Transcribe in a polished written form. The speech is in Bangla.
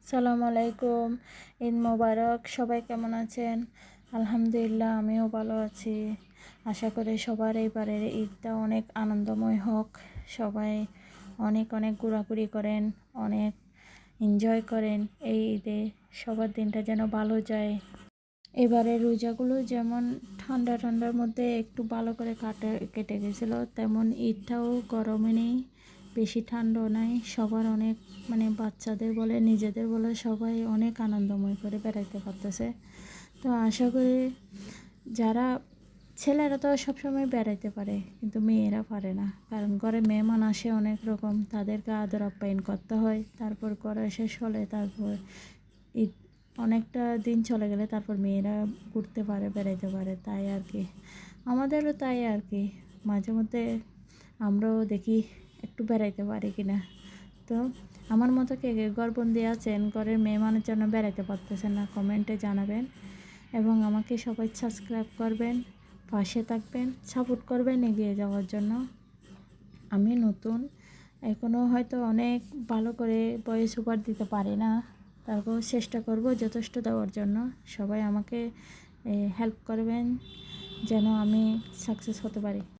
সালামু আলাইকুম। ঈদ মোবারক। সবাই কেমন আছেন? আলহামদুলিল্লাহ, আমিও ভালো আছি। আশা করি সবার এইবারের ঈদটা অনেক আনন্দময় হোক। সবাই অনেক অনেক ঘোরাঘুরি করেন, অনেক এনজয় করেন। এই ঈদে সবার দিনটা যেন ভালো যায়। এবারে রোজাগুলো যেমন ঠান্ডা ঠান্ডার মধ্যে একটু ভালো করে কেটে গেছিলো, তেমন ঈদটাও গরমে নেই, বেশি ঠান্ডাও নাই। সবার অনেক বাচ্চাদের বলে নিজেদের বলে সবাই অনেক আনন্দময় করে বেড়াইতে পারতেছে। তো আশা করি যারা ছেলেরা তো সবসময় বেড়াইতে পারে, কিন্তু মেয়েরা পারে না, কারণ ঘরে মেহমান আসে অনেক রকম, তাদেরকে আদর আপ্যায়ন করতে হয়। তারপর ঘরে শেষ হলে তারপর ঈদ অনেকটা দিন চলে গেলে তারপর মেয়েরা ঘুরতে পারে, বেড়াইতে পারে। তাই আর কি, আমাদেরও তাই আর কি, মাঝে মধ্যে আমরাও দেখি একটু বেড়াইতে পারি কিনা। তো আমার মতো কে কে ঘরবন্দি আছেন, ঘরের মেহমানের জন্য বেড়াইতে পারতেছেন না, কমেন্টে জানাবেন। এবং আমাকে সবাই সাবস্ক্রাইব করবেন, পাশে থাকবেন, সাপোর্ট করবেন এগিয়ে যাওয়ার জন্য। আমি নতুন, এখনও হয়তো অনেক ভালো করে ভয়েস ওভার দিতে পারি না, তারপর চেষ্টা করব যথেষ্ট দেওয়ার জন্য। সবাই আমাকে হেল্প করবেন যেন আমি সাকসেস হতে পারি।